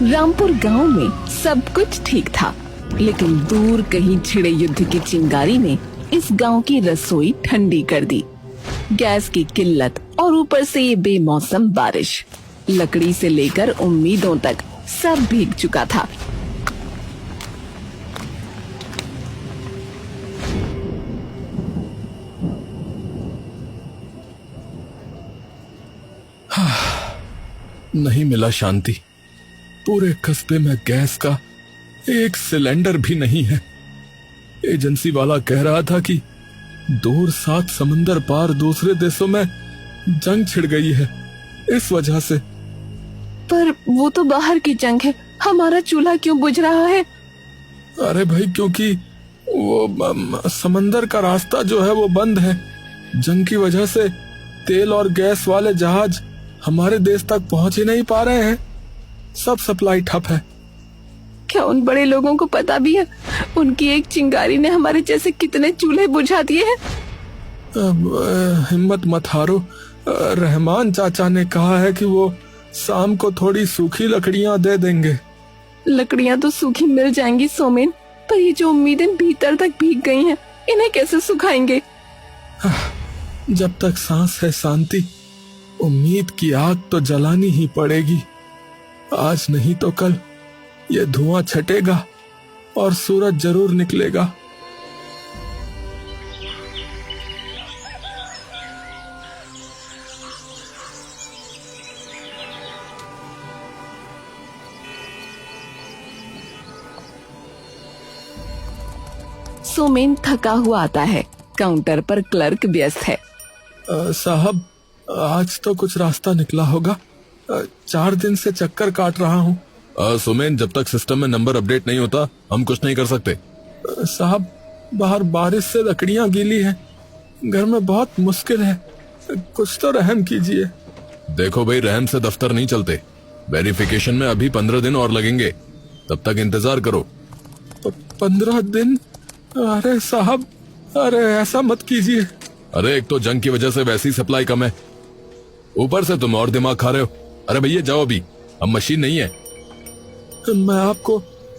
रामपुर गांव में सब कुछ ठीक था, लेकिन दूर कहीं छिड़े युद्ध की चिंगारी ने इस गांव की रसोई ठंडी कर दी। गैस की किल्लत और ऊपर से ये बेमौसम बारिश, लकड़ी से लेकर उम्मीदों तक सब भीग चुका था। नहीं मिला शांति। पूरे कस्बे में गैस का एक सिलेंडर भी नहीं है। एजेंसी वाला कह रहा था कि दूर 7 समंदर पार दूसरे देशों में जंग छिड़ गई है इस वजह से। पर वो तो बाहर की जंग है, हमारा चूल्हा क्यों बुझ रहा है? अरे भाई, क्योंकि वो समंदर का रास्ता जो है वो बंद है। जंग की वजह से तेल और गैस वाले जहाज हमारे देश तक पहुंच ही नहीं पा रहे हैं। सब सप्लाई ठप है। क्या उन बड़े लोगों को पता भी है उनकी एक चिंगारी ने हमारे जैसे कितने चूल्हे बुझा दिए हैं? हिम्मत मत हारो। रहमान चाचा ने कहा है कि वो शाम को थोड़ी सूखी लकड़ियां दे देंगे। लकड़ियां तो सूखी मिल जाएंगी सोमेन, पर ये जो उम्मीदें भीतर तक भीग गई हैं, इन्हें कैसे सुखाएंगे? जब तक सांस है शांति, उम्मीद की आग तो जलानी ही पड़ेगी। आज नहीं तो कल ये धुआं छटेगा और सूरज जरूर निकलेगा। सोमेन थका हुआ आता है। काउंटर पर क्लर्क व्यस्त है। साहब, आज तो कुछ रास्ता निकला होगा। 4 दिन से चक्कर काट रहा हूँ। सुमेन, जब तक सिस्टम में नंबर अपडेट नहीं होता हम कुछ नहीं कर सकते। साहब, बाहर बारिश से लकड़ियाँ गीली हैं, घर में बहुत मुश्किल है, कुछ तो रहम कीजिए। देखो भाई, रहम से दफ्तर नहीं चलते। वेरिफिकेशन में अभी 15 दिन और लगेंगे, तब तक इंतजार करो। 15 दिन? अरे साहब, अरे ऐसा मत कीजिए। अरे एक तो जंग की वजह से वैसी सप्लाई कम है, ऊपर से तुम और दिमाग खा रहे हो। अरे भैया जाओ, अभी अब मशीन नहीं है। मैं आपको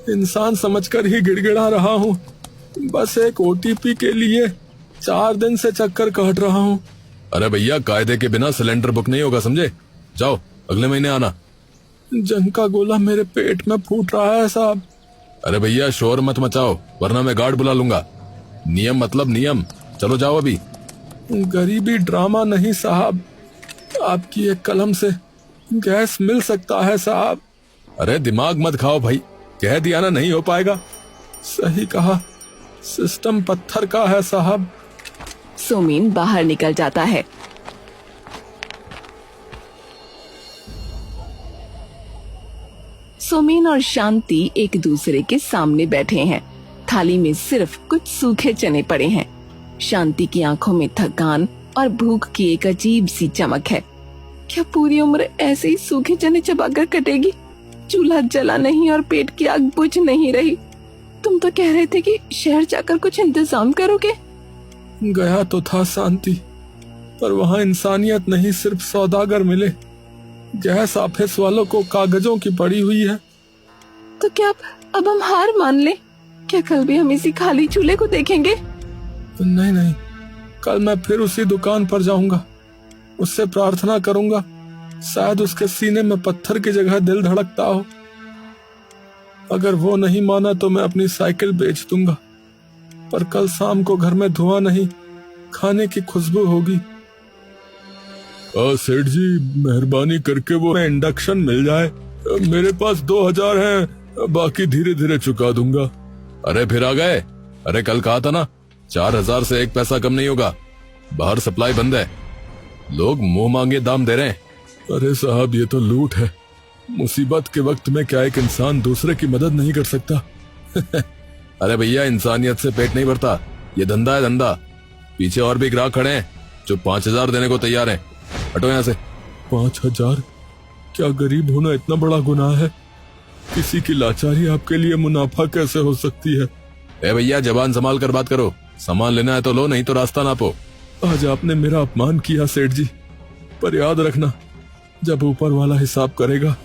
इंसान समझकर ही गिड़गिड़ा रहा हूँ। बस एक ओटीपी के लिए 4 दिन से चक्कर काट रहा हूँ। अरे भैया, कायदे के बिना सिलेंडर बुक नहीं होगा, समझे? जाओ, अगले महीने आना। जंग का गोला मेरे पेट में फूट रहा है साहब। अरे भैया, शोर मत मचाओ, वरना मैं गार्ड बुला लूंगा। नियम मतलब नियम। चलो जाओ अभी। गरीबी ड्रामा नहीं साहब, आपकी एक कलम से गैस मिल सकता है साहब। अरे दिमाग मत खाओ भाई, कह दिया ना नहीं हो पाएगा। सही कहा, सिस्टम पत्थर का है साहब। सोमेन बाहर निकल जाता है। सोमेन और शांति एक दूसरे के सामने बैठे हैं। थाली में सिर्फ कुछ सूखे चने पड़े हैं। शांति की आंखों में थकान और भूख की एक अजीब सी चमक है। क्या पूरी उम्र ऐसे ही सूखे चने चबाकर कटेगी? चूल्हा जला नहीं और पेट की आग बुझ नहीं रही। तुम तो कह रहे थे कि शहर जाकर कुछ इंतजाम करोगे। गया तो था शांति, पर वहाँ इंसानियत नहीं, सिर्फ सौदागर मिले। गैस ऑफिस वालों को कागजों की पड़ी हुई है। तो क्या अब हम हार मान लें? क्या कल भी हम इसी खाली चूल्हे को देखेंगे? नहीं नहीं, कल मैं फिर उसी दुकान पर जाऊंगा, उससे प्रार्थना करूंगा। शायद उसके सीने में पत्थर की जगह दिल धड़कता हो। अगर वो नहीं माना तो मैं अपनी साइकिल बेच दूंगा, पर कल शाम को घर में धुआं नहीं, खाने की खुशबू होगी। सेठ जी, मेहरबानी करके वो इंडक्शन मिल जाए। मेरे पास 2000 है, बाकी धीरे धीरे चुका दूंगा। अरे फिर आ गए? अरे कल कहा था ना, 4000 से 1 पैसा कम नहीं होगा। बाहर सप्लाई बंद है, लोग मुंह मांगे दाम दे रहे हैं। अरे साहब, ये तो लूट है। मुसीबत के वक्त में क्या एक इंसान दूसरे की मदद नहीं कर सकता? अरे भैया, इंसानियत से पेट नहीं भरता, ये धंधा है धंधा। पीछे और भी ग्राहक खड़े हैं जो 5000 देने को तैयार हैं। हटो यहाँ से। 5000? क्या गरीब होना इतना बड़ा गुनाह है? किसी की लाचारी आपके लिए मुनाफा कैसे हो सकती है? ए भैया, जबान संभाल कर बात करो। सामान लेना है तो लो, नहीं तो रास्ता नापो। आज आपने मेरा अपमान किया सेठ जी, पर याद रखना, जब ऊपर वाला हिसाब करेगा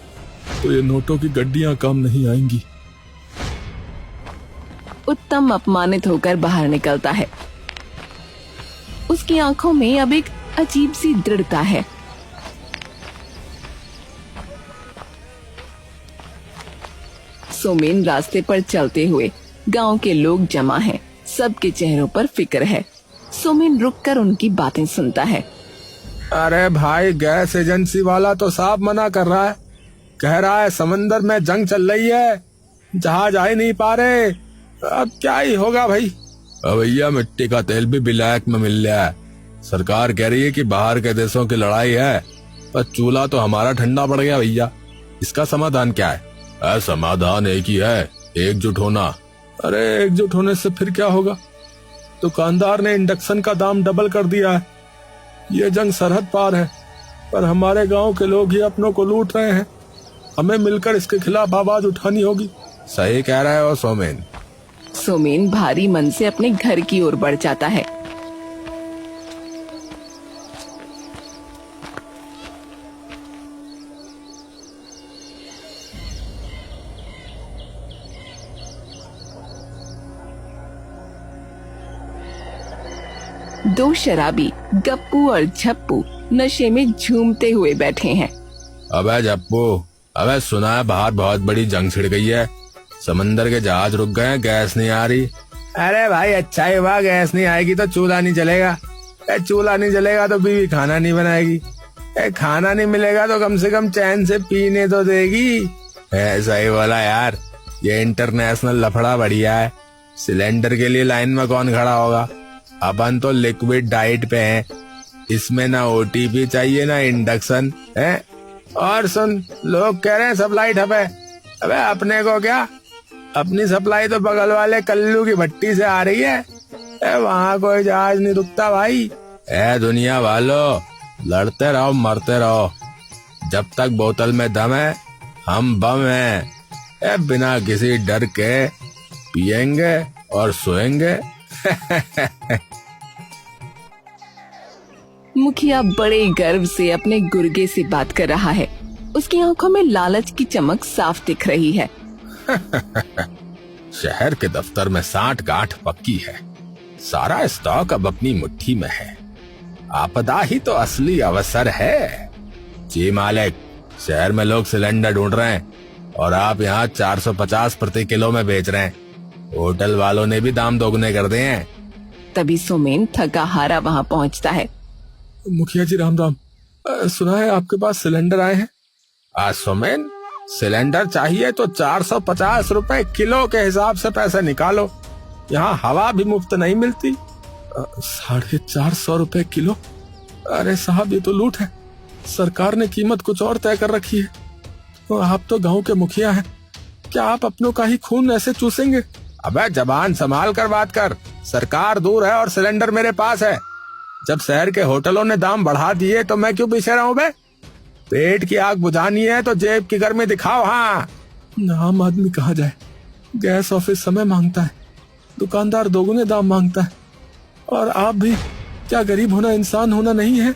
तो ये नोटों की गड्डियां काम नहीं आएंगी। उत्तम अपमानित होकर बाहर निकलता है। उसकी आंखों में अब एक अजीब सी दृढ़ता है। सोमेन रास्ते पर चलते हुए गांव के लोग जमा हैं। सबके चेहरों पर फिक्र है। सोमेन रुककर उनकी बातें सुनता है। अरे भाई, गैस एजेंसी वाला तो साफ मना कर रहा है। कह रहा है समंदर में जंग चल रही है, जहाज आ ही नहीं पा रहे। अब क्या ही होगा भाई। भैया, मिट्टी का तेल भी ब्लैक में मिल रहा है। सरकार कह रही है कि बाहर के देशों की लड़ाई है, पर चूल्हा तो हमारा ठंडा पड़ गया भैया। इसका समाधान क्या है? समाधान एक ही है, एकजुट होना। अरे एकजुट होने से फिर क्या होगा? दुकानदार ने इंडक्शन का दाम डबल कर दिया है। ये जंग सरहद पार है, पर हमारे गांव के लोग ही अपनों को लूट रहे हैं। हमें मिलकर इसके खिलाफ आवाज उठानी होगी। सही कह रहे हो सोमेन। सोमेन भारी मन से अपने घर की ओर बढ़ जाता है। दो शराबी गप्पू और झप्पू नशे में झूमते हुए बैठे हैं। अबे झप्पू, अबे सुना है बाहर बहुत बड़ी जंग छिड़ गई है। समंदर के जहाज रुक गए हैं, गैस नहीं आ रही। अरे भाई, अच्छा ही हुआ, गैस नहीं आएगी तो चूल्हा नहीं जलेगा। चूल्हा नहीं जलेगा तो बीवी खाना नहीं बनाएगी। खाना नहीं मिलेगा तो कम से कम चैन से पीने तो देगी। ऐसा ही बोला यार। ये इंटरनेशनल लफड़ा बढ़िया है। सिलेंडर के लिए लाइन में कौन खड़ा होगा? अपन तो लिक्विड डाइट पे हैं। इसमें ना ओटीपी चाहिए ना इंडक्शन है। और सुन, लोग कह रहे हैं सप्लाई ठप है। अबे अपने को क्या, अपनी सप्लाई तो बगल वाले कल्लू की भट्टी से आ रही है। वहाँ कोई जहाज नहीं रुकता भाई। दुनिया वालों, लड़ते रहो मरते रहो। जब तक बोतल में दम है, हम बम हैं। बिना किसी डर के पिएंगे और सोएंगे। मुखिया बड़े गर्व से अपने गुर्गे से बात कर रहा है। उसकी आंखों में लालच की चमक साफ दिख रही है। शहर के दफ्तर में 60 गांठ पक्की है। सारा स्टॉक अब अपनी मुट्ठी में है। आपदा ही तो असली अवसर है। जी मालिक, शहर में लोग सिलेंडर ढूंढ रहे हैं और आप यहाँ 450 प्रति किलो में बेच रहे हैं। होटल वालों ने भी दाम दोगुने कर दिए हैं। तभी सोमेन थका हारा वहाँ पहुँचता है। मुखिया जी राम राम। सुना है आपके पास सिलेंडर आए हैं। सोमेन, सिलेंडर चाहिए तो 450 रुपए किलो के हिसाब से पैसे निकालो। यहाँ हवा भी मुफ्त नहीं मिलती। 450 रुपए किलो? अरे साहब, ये तो लूट है। सरकार ने कीमत कुछ और तय कर रखी है। तो आप तो गांव के मुखिया हैं, क्या आप अपनों का ही खून ऐसे चूसेंगे? अबे जबान संभाल कर बात कर। सरकार दूर है और सिलेंडर मेरे पास है। जब शहर के होटलों ने दाम बढ़ा दिए तो मैं क्यों पीछे रहूं बे? पेट की आग बुझानी है तो जेब की गर्मी दिखाओ। हाँ, आम आदमी कहा जाए। गैस ऑफिस समय मांगता है, दुकानदार दोगुने दाम मांगता है, और आप भी क्या गरीब होना इंसान होना नहीं है?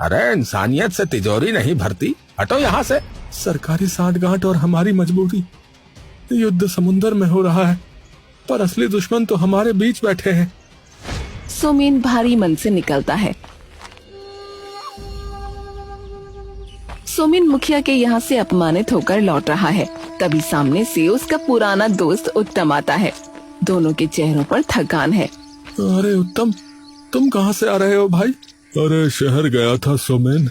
अरे इंसानियत से तिजोरी नहीं भरती, हटो यहाँ से। सरकारी सांठगांठ और हमारी मजबूरी। युद्ध समुंदर में हो रहा है, पर असली दुश्मन तो हमारे बीच बैठे हैं। सोमेन भारी मन से निकलता है। सोमेन मुखिया के यहाँ से अपमानित होकर लौट रहा है। तभी सामने से उसका पुराना दोस्त उत्तम आता है। दोनों के चेहरों पर थकान है। अरे उत्तम, तुम कहाँ से आ रहे हो भाई? अरे शहर गया था सोमेन,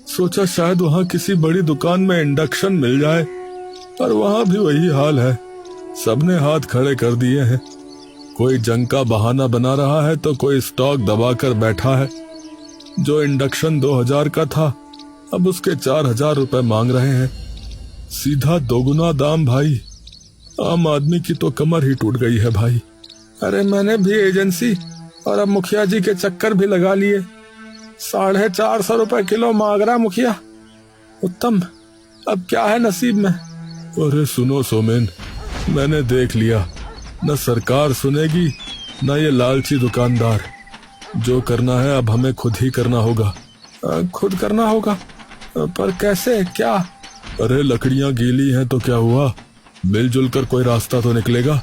सोचा शायद वहाँ किसी बड़ी दुकान में इंडक्शन मिल जाए, पर वहाँ भी वही हाल है। सबने हाथ खड़े कर दिए हैं। कोई जंग का बहाना बना रहा है तो कोई स्टॉक दबाकर बैठा है। जो इंडक्शन 2000 का था, अब उसके 4000 रुपए मांग रहे हैं। सीधा दोगुना दाम भाई। आम आदमी की तो कमर ही टूट गई है भाई। अरे मैंने भी एजेंसी और अब मुखिया जी के चक्कर भी लगा लिए। 450 रुपए किलो मांग रहा मुखिया। उत्तम, अब क्या है नसीब में? अरे सुनो सोमेन, मैंने देख लिया, न सरकार सुनेगी न ये लालची दुकानदार। जो करना है अब हमें खुद ही करना होगा। खुद करना होगा? पर कैसे, क्या? अरे लकड़ियां गीली हैं तो क्या हुआ, मिलजुल कर कोई रास्ता तो निकलेगा।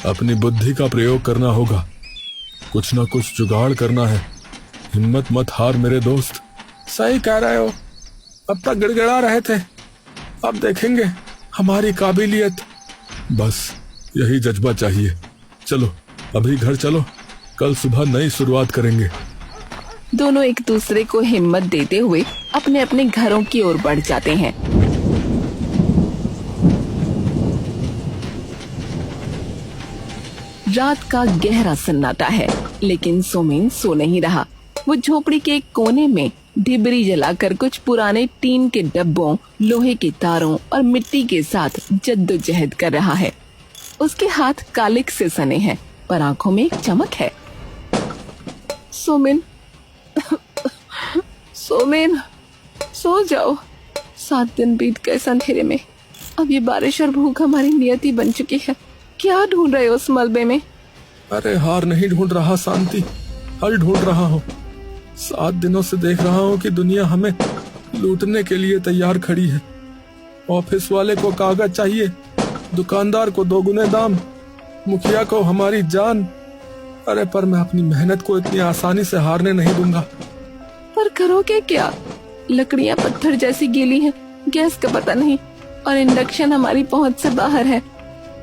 अपनी बुद्धि का प्रयोग करना होगा, कुछ ना कुछ जुगाड़ करना है। हिम्मत मत हार मेरे दोस्त। सही कह रहे हो, अब तक गिड़गिड़ा रहे थे, अब देखेंगे हमारी काबिलियत। बस यही जज्बा चाहिए। चलो अभी घर चलो, कल सुबह नई शुरुआत करेंगे। दोनों एक दूसरे को हिम्मत देते हुए अपने अपने घरों की ओर बढ़ जाते हैं। रात का गहरा सन्नाटा है, लेकिन सोमेन सो नहीं रहा। वो झोपड़ी के एक कोने में ढिबरी जलाकर कुछ पुराने टीन के डब्बों, लोहे के तारों और मिट्टी के साथ जद्दोजहद कर रहा है। उसके हाथ कालिक से सने हैं, पर आंखों में एक चमक है। सोमेन, सोमेन, सो जाओ। 7 दिन बीत गए अंधेरे में, अब ये बारिश और भूख हमारी नियति बन चुकी है। क्या ढूंढ रहे हो उस मलबे में? अरे हार नहीं ढूंढ रहा शांति, हल ढूंढ रहा हूँ। 7 दिनों से देख रहा हूँ कि दुनिया हमें लूटने के लिए तैयार खड़ी है। ऑफिस वाले को कागज चाहिए, दुकानदार को 2 गुने दाम, मुखिया को हमारी जान। अरे पर मैं अपनी मेहनत को इतनी आसानी से हारने नहीं दूंगा। पर करोगे क्या? लकड़ियाँ पत्थर जैसी गीली हैं, गैस का पता नहीं, और इंडक्शन हमारी पहुंच से बाहर है।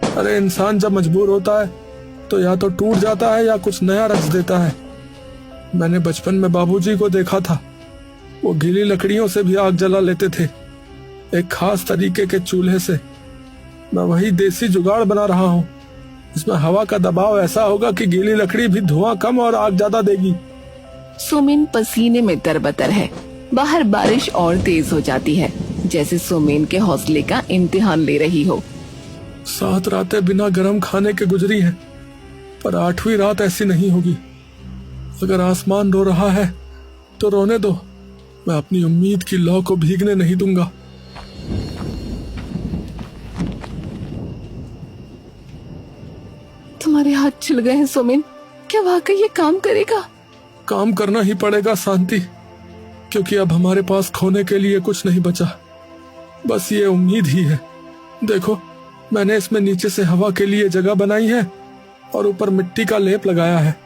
अरे इंसान जब मजबूर होता है तो या तो टूट जाता है या कुछ नया रच देता है। मैंने बचपन में बाबूजी को देखा था, वो गीली लकड़ियों से भी आग जला लेते थे, एक खास तरीके के चूल्हे से। मैं वही देसी जुगाड़ बना रहा हूँ। इसमें हवा का दबाव ऐसा होगा कि गीली लकड़ी भी धुआं कम और आग ज्यादा देगी। सोमेन पसीने में तरबतर है। बाहर बारिश और तेज हो जाती है, जैसे सोमेन के हौसले का इम्तिहान ले रही हो। 7 रातें बिना गर्म खाने के गुजरी हैं, पर 8वीं रात ऐसी नहीं होगी। अगर आसमान रो रहा है तो रोने दो, मैं अपनी उम्मीद की लौ को भीगने नहीं दूंगा। तुम्हारे हाथ छिल गए हैं सोमेन, क्या वाकई ये काम करेगा? काम करना ही पड़ेगा शांति, क्योंकि अब हमारे पास खोने के लिए कुछ नहीं बचा, बस ये उम्मीद ही है। देखो, मैंने इसमें नीचे से हवा के लिए जगह बनाई है और ऊपर मिट्टी का लेप लगाया है।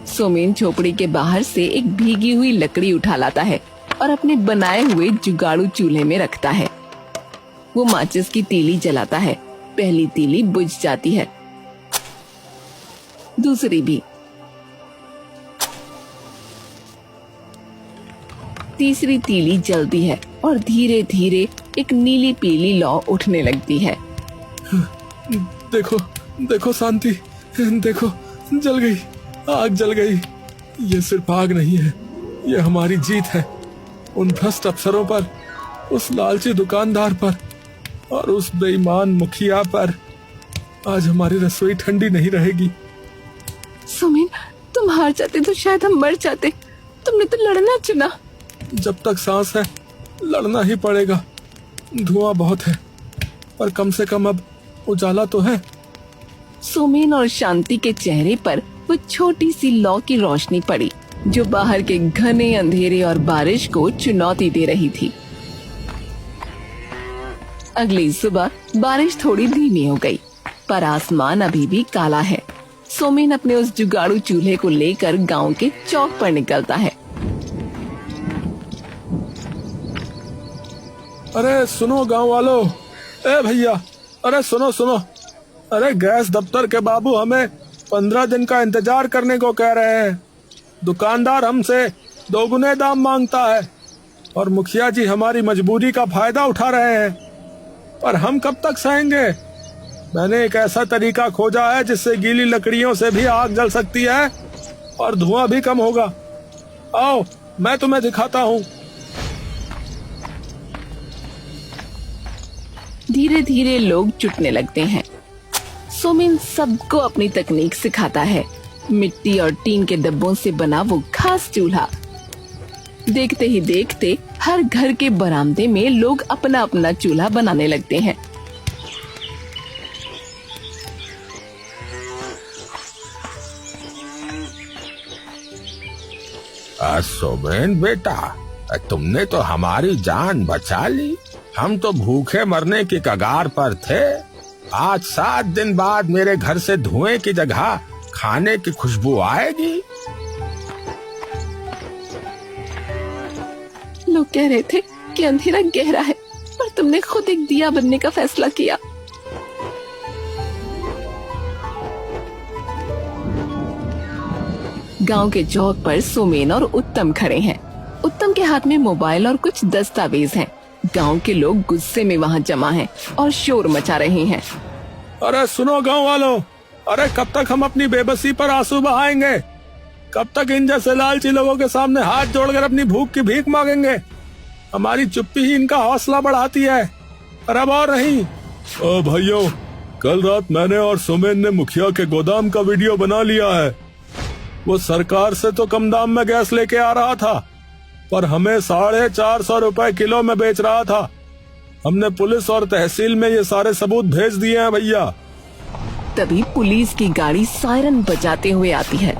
सोमेन झोपड़ी के बाहर से एक भीगी हुई लकड़ी उठा लाता है और अपने बनाए हुए जुगाड़ू चूल्हे में रखता है। वो माचिस की तीली जलाता है। पहली तीली बुझ जाती है, दूसरी भी, तीसरी तीली जलती है और धीरे धीरे एक नीली पीली लौ उठने लगती है। देखो देखो शांति, देखो जल गई, आग जल गई। ये सिर्फ आग नहीं है, ये हमारी जीत है। उन भ्रष्ट अफसरों पर, उस लालची दुकानदार पर और उस बेईमान मुखिया पर। आज हमारी रसोई ठंडी नहीं रहेगी। सोमेन, तुम हार जाते तो शायद हम मर जाते। तुमने तो लड़ना चुना। जब तक सांस है लड़ना ही पड़ेगा। धुआं बहुत है, पर कम से कम अब उजाला तो है। सोमेन और शांति के चेहरे पर वो छोटी सी लौ की रोशनी पड़ी, जो बाहर के घने अंधेरे और बारिश को चुनौती दे रही थी। अगली सुबह बारिश थोड़ी धीमी हो गई, पर आसमान अभी भी काला है। सोमेन अपने उस जुगाड़ू चूल्हे को लेकर गांव के चौक पर निकलता है। अरे सुनो गांव वालों, ए भैया, अरे सुनो सुनो, अरे गैस दफ्तर के बाबू हमें 15 दिन का इंतजार करने को कह रहे हैं। दुकानदार हमसे 2 गुने दाम मांगता है और मुखिया जी हमारी मजबूरी का फायदा उठा रहे हैं, पर हम कब तक सहेंगे। मैंने एक ऐसा तरीका खोजा है जिससे गीली लकड़ियों से भी आग जल सकती है और धुआं भी कम होगा। आओ मैं तुम्हें दिखाता हूँ। धीरे धीरे लोग जुटने लगते हैं। सोमेन सबको अपनी तकनीक सिखाता है। मिट्टी और टीन के डब्बों से बना वो खास चूल्हा। देखते ही देखते हर घर के बरामदे में लोग अपना अपना चूल्हा बनाने लगते हैं। सोमेन बेटा, तुमने तो हमारी जान बचा ली। हम तो भूखे मरने की कगार पर थे। आज 7 दिन बाद मेरे घर से धुएं की जगह खाने की खुशबू आएगी। लोग कह रहे थे कि अंधेरा गहरा है, पर तुमने खुद एक दिया बनने का फैसला किया। गांव के चौक पर सोमेन और उत्तम खड़े हैं। उत्तम के हाथ में मोबाइल और कुछ दस्तावेज हैं। गांव के लोग गुस्से में वहां जमा हैं और शोर मचा रहे हैं। अरे सुनो गांव वालों, अरे कब तक हम अपनी बेबसी पर आंसू बहाएंगे? कब तक इन जैसे लालची लोगों के सामने हाथ जोड़कर अपनी भूख की भीख मांगेंगे? हमारी चुप्पी ही इनका हौसला बढ़ाती है, पर अब और नहीं। भाइयों, कल रात मैंने और सोमेन ने मुखिया के गोदाम का वीडियो बना लिया है। वो सरकार से तो कम दाम में गैस लेके आ रहा था, पर हमें 450 रुपए किलो में बेच रहा था। हमने पुलिस और तहसील में ये सारे सबूत भेज दिए हैं भैया। तभी पुलिस की गाड़ी सायरन बजाते हुए आती है।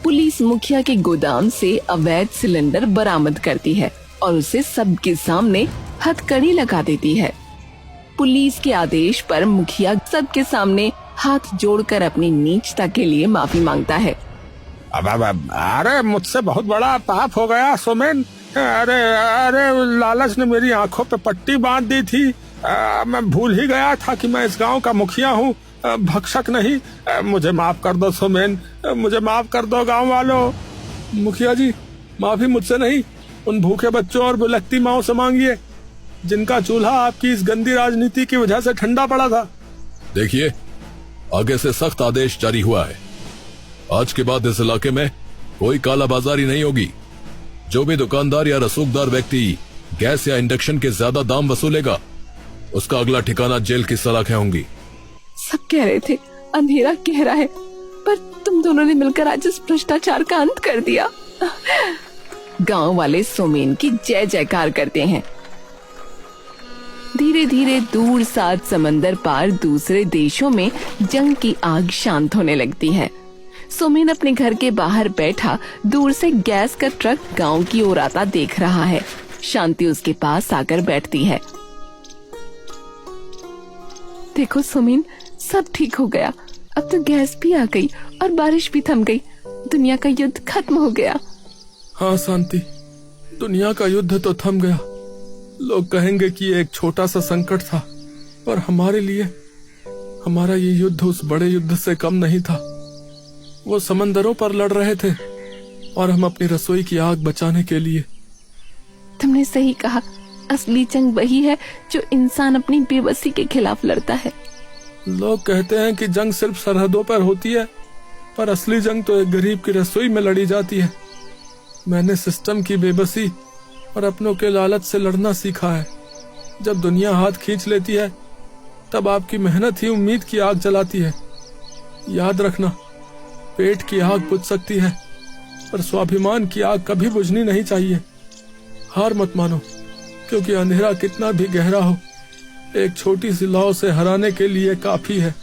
पुलिस मुखिया के गोदाम से अवैध सिलेंडर बरामद करती है और उसे सबके सामने हथकड़ी लगा देती है। पुलिस के आदेश पर मुखिया सबके सामने हाथ जोड़कर अपनी नीचता के लिए माफी मांगता है। अरे मुझसे बहुत बड़ा पाप हो गया सोमेन। अरे अरे लालच ने मेरी आंखों पे पट्टी बांध दी थी। मैं भूल ही गया था कि मैं इस गांव का मुखिया हूँ, भक्षक नहीं। मुझे माफ कर दो सोमेन, मुझे माफ कर दो गांव वालों। मुखिया जी, माफी मुझसे नहीं, उन भूखे बच्चों और बुलकती माओं से मांगिए जिनका चूल्हा आपकी इस गंदी राजनीति की वजह से ठंडा पड़ा था। देखिए, आगे से सख्त आदेश जारी हुआ है। आज के बाद इस इलाके में कोई कालाबाजारी नहीं होगी। जो भी दुकानदार या रसूखदार व्यक्ति गैस या इंडक्शन के ज्यादा दाम वसूलेगा, उसका अगला ठिकाना जेल की सलाखें होंगी। सब कह रहे थे अंधेरा गहरा है, पर तुम दोनों ने मिलकर आज इस भ्रष्टाचार का अंत कर दिया। गांव वाले सोमेन की जय जयकार करते हैं। धीरे धीरे दूर 7 समंदर पार दूसरे देशों में जंग की आग शांत होने लगती है। सोमेन अपने घर के बाहर बैठा दूर से गैस का ट्रक गांव की ओर आता देख रहा है। शांति उसके पास आकर बैठती है। देखो सोमेन, सब ठीक हो गया। अब तो गैस भी आ गई और बारिश भी थम गई। दुनिया का युद्ध खत्म हो गया। हाँ शांति, दुनिया का युद्ध तो थम गया। लोग कहेंगे कि ये एक छोटा सा संकट था, पर हमारे लिए हमारा ये युद्ध उस बड़े युद्ध से कम नहीं था। वो समंदरों पर लड़ रहे थे और हम अपनी रसोई की आग बचाने के लिए। तुमने सही कहा, असली जंग वही है जो इंसान अपनी बेबसी के खिलाफ लड़ता है। लोग कहते हैं कि जंग सिर्फ सरहदों पर होती है, पर असली जंग तो एक गरीब की रसोई में लड़ी जाती है। मैंने सिस्टम की बेबसी और अपनों के लालच से लड़ना सीखा है। जब दुनिया हाथ खींच लेती है, तब आपकी मेहनत ही उम्मीद की आग जलाती है। याद रखना, पेट की आग बुझ सकती है, पर स्वाभिमान की आग कभी बुझनी नहीं चाहिए। हार मत मानो, क्योंकि अंधेरा कितना भी गहरा हो, एक छोटी सी लौ से हराने के लिए काफी है।